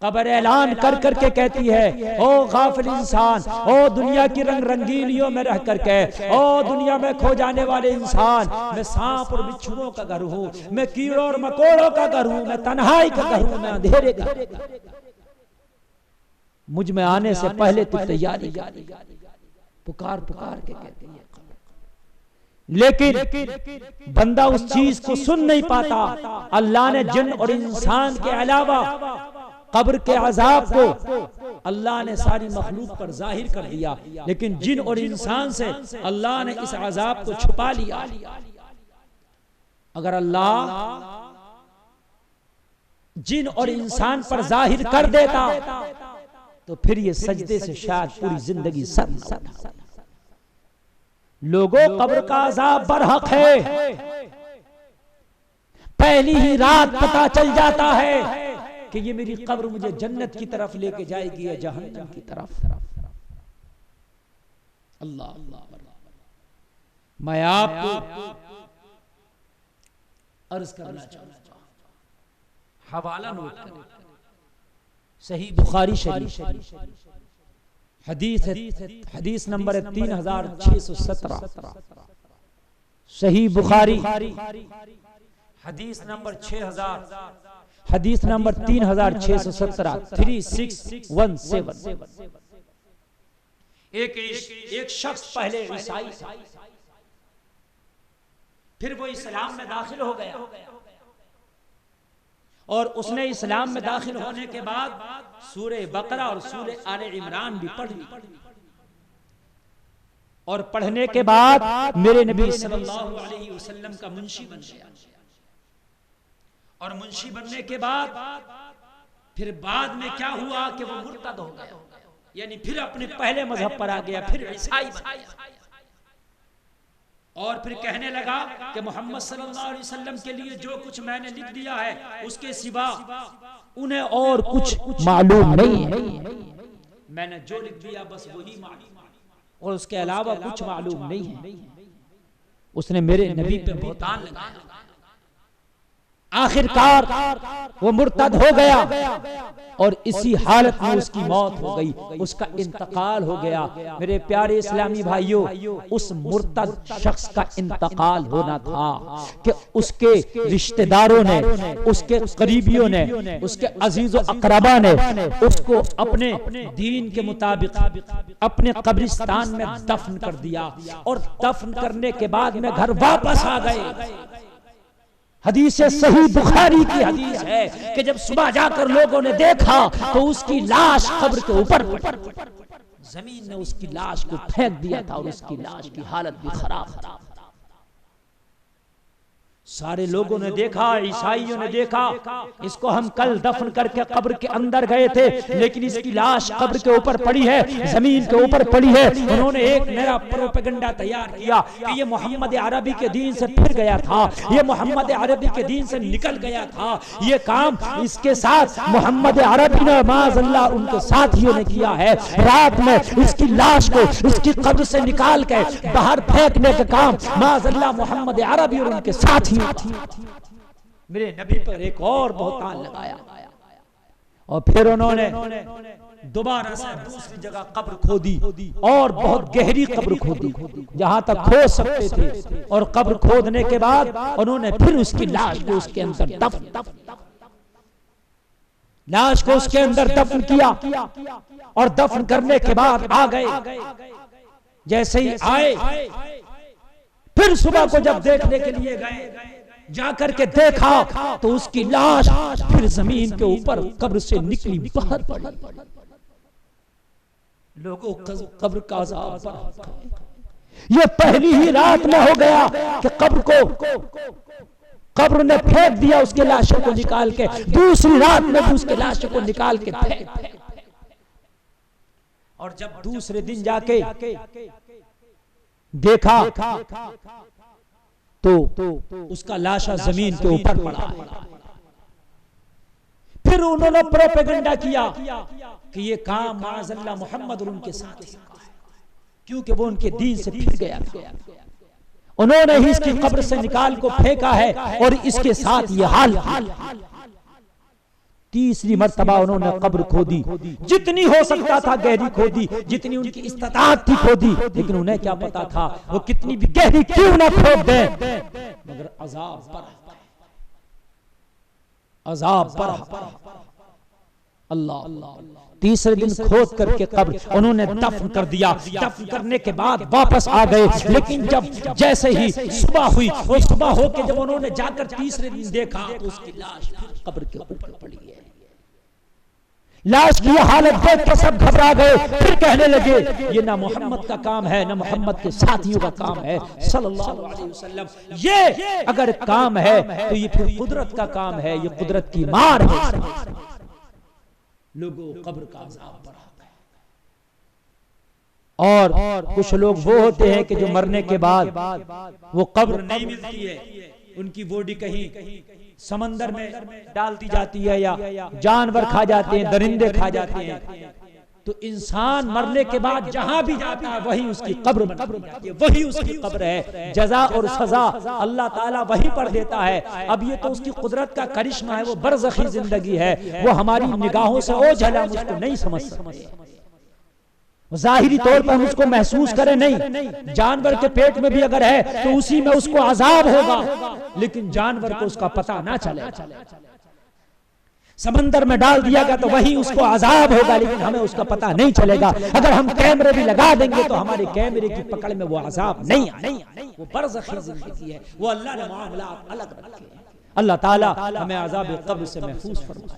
قبر اعلان کر کر کے کہتی ہے او غافل انسان، او دنیا کی رنگ رنگیلیوں میں رہ کر کے، او دنیا میں کھو جانے والے انسان، میں سانپ اور بچھوؤں کا گھر ہوں، میں کیڑوں اور مکوڑوں کا گھر ہوں، میں تنہائی کا گھر ہوں، میں اندھیرے کا گھر ہوں، مجھ میں آنے سے پہلے تو تیاری کر، پکار پکار کے کہتی ہے۔ لیکن بندہ اس چیز کو سن نہیں پاتا۔ اللہ نے جن اور انسان کے علاوہ قبر کے عذاب کو اللہ نے ساری مخلوق پر ظاہر کر دیا، لیکن جن اور انسان سے اللہ نے اس عذاب کو چھپا لیا۔ اگر اللہ جن اور انسان پر ظاہر کر دیتا تو پھر یہ سجدے سے شاید پوری زندگی سر نہ اٹھا۔ لوگوں، قبر کا عذاب برحق ہے، پہلی ہی رات پتا چل جاتا ہے کہ یہ میری قبر مجھے جنت کی طرف لے کے جائے گی یا جہنم کی طرف۔ اللہ میں آپ کو عرض کرنا چاہتا ہوں، حوالہ نوٹ کریں، صحیح بخاری شریف حدیث نمبر 3617، صحیح بخاری حدیث نمبر 3617، 3617۔ ایک شخص پہلے عیسائی تھا، پھر وہ اسلام میں داخل ہو گیا، اور اس نے اسلام میں داخل ہونے کے بعد سورہ بقرہ اور سورہ آل عمران بھی پڑھ لی، اور پڑھنے کے بعد میرے نبی صلی اللہ علیہ وسلم کا منشی بن گیا، اور منشی بننے کے بعد پھر بعد میں کیا ہوا کہ وہ مرتد ہو گیا، یعنی پھر اپنے پہلے مذہب پر آ گیا، پھر عیسائی بن گیا، اور پھر کہنے لگا کہ محمد صلی اللہ علیہ وسلم کے لیے جو کچھ میں نے لکھ دیا ہے اس کے سوا انہیں اور کچھ معلوم نہیں ہے، میں نے جو لکھ دیا بس وہی معلوم ہے، اور اس کے علاوہ کچھ معلوم نہیں ہے۔ اس نے میرے نبی پہ بہتان لگایا، آخر کار وہ مرتد ہو گیا، اور اسی حالت میں اس کی موت ہو گئی، اس کا انتقال ہو گیا۔ میرے پیارے اسلامی بھائیوں، اس مرتد شخص کا انتقال ہونا تھا کہ اس کے رشتہ داروں نے، اس کے قریبیوں نے، اس کے عزیز و اقربا نے اس کو اپنے دین کے مطابق اپنے قبرستان میں دفن کر دیا، اور دفن کرنے کے بعد میں گھر واپس آ گئے۔ حدیث صحیح بخاری کی حدیث ہے کہ جب صبح جا کر لوگوں نے دیکھا تو اس کی لاش قبر کے اوپر زمین نے اس کی لاش کو پھینک دیا تھا، اور اس کی لاش کی حالت بھی خراب تھا۔ سارے لوگوں نے دیکھا، عیسائیوں نے دیکھا، اس کو ہم کل دفن کر کے قبر کے اندر گئے تھے، لیکن اس کی لاش قبر کے اوپر پڑی ہے، زمین کے اوپر پڑی ہے۔ انہوں نے ایک نیا پروپیگنڈا تیار کیا کہ یہ محمد عربی کے دین سے پھر گیا تھا، یہ محمد عربی کے دین سے نکل گیا تھا، یہ کام اس کے ساتھ محمد عربی نے معاذ اللہ ان کے ساتھیوں نے کیا ہے۔ رات میں اس کی لاش کو اس کی قبر سے نکال کے باہر پھینکنے کا کام معاذ اللہ محمد عربی اور ان کے ساتھی میرے نبی پر ایک اور بہتان لگایا، اور پھر انہوں نے دوبارہ سے دوسری جگہ قبر کھودی، اور بہت گہری قبر کھودی جہاں تک کھود سکتے تھے، اور قبر کھودنے کے بعد انہوں نے پھر اس کی لاش کو اس کے اندر دفن کیا، اور دفن کرنے کے بعد آ گئے۔ جیسے ہی آئے پھر صبح کو جب دیکھنے کے لیے گئے، جا کر کے دیکھا تو اس کی لاش پھر زمین کے اوپر قبر سے نکلی باہر پڑی۔ لوگوں قبر کا عذاب یہ پہلی ہی رات میں ہو گیا کہ قبر نے پھینک دیا اس کے لاشوں کو نکال کے، دوسری رات میں اس کے لاشوں کو نکال کے پھینک، اور جب دوسرے دن جا کے دیکھا تو اس کا لاشا زمین کے اوپر پڑا ہے۔ پھر انہوں نے پروپیگنڈا کیا کہ یہ کام معاذ اللہ محمد اور ان کے ساتھ ہے، کیونکہ وہ ان کے دین سے پھر گیا تھا۔ انہوں نے ہی اس کی قبر سے نکال کو پھینکا ہے، اور اس کے ساتھ یہ حال تیسری مرتبہ انہوں نے قبر کھودی، جتنی ہو سکتا تھا گہری کھودی، جتنی ان کی استطاعت تھی کھودی، لیکن انہیں کیا پتا تھا وہ کتنی بھی گہری کیوں نہ کھود دیں مگر عذاب پر عذاب پر اللہ۔ تیسرے دن کھود کر کے قبر انہوں نے دفن کر دیا، دفن کرنے کے بعد واپس آ گئے، لیکن جب جیسے ہی صبح ہوئی، وہ صبح ہو کے جب انہوں نے جا کر تیسرے دن دیکھا تو اس کی لاش پھر قبر کے اوپر پڑی ہے۔ لاش کی حالت دیکھ کے سب گھبرا گئے، پھر کہنے لگے یہ نہ محمد کا کام ہے نہ محمد کے ساتھیوں کا کام ہے صلی اللہ علیہ وسلم، یہ اگر کام ہے تو یہ پھر قدرت کا کام ہے، یہ قدرت کی مار ہے۔ لوگوں قبر کا عذاب بڑھا گیا، اور کچھ لوگ وہ ہوتے ہیں کہ جو مرنے کے بعد وہ قبر نہیں ملتی ہے، ان کی باڈی کہیں سمندر میں ڈال دی جاتی ہے یا جانور کھا جاتے ہیں، درندے کھا جاتے ہیں، تو انسان مرنے کے بعد جہاں بھی جاتا ہے وہی اس کی قبر بن جاتی ہے، وہی اس کی قبر ہے۔ جزا اور سزا اللہ تعالیٰ وہی پر دیتا ہے۔ اب یہ تو اس کی قدرت کا کرشمہ ہے، وہ برزخی زندگی ہے، وہ ہماری نگاہوں سے اوجھل ہم اس کو نہیں سمجھ سکتے، ظاہری طور پر ہم اس کو محسوس کریں نہیں۔ جانور کے پیٹ میں بھی اگر ہے تو اسی میں اس کو عذاب ہوگا، لیکن جانور کو اس کا پتہ نہ چلے۔ سمندر میں ڈال دیا گیا تو وہی اس کو عذاب ہوگا، لیکن ہمیں اس کا پتہ نہیں چلے گا۔ اگر ہم کیمرے بھی لگا دیں گے تو ہمارے کیمرے کی پکڑ میں وہ عذاب نہیں آئے، وہ برزخی زندگی ہے، وہ اللہ نے معاملات الگ رکھے ہیں۔ اللہ تعالی ہمیں عذاب قبر سے محفوظ فرمائے۔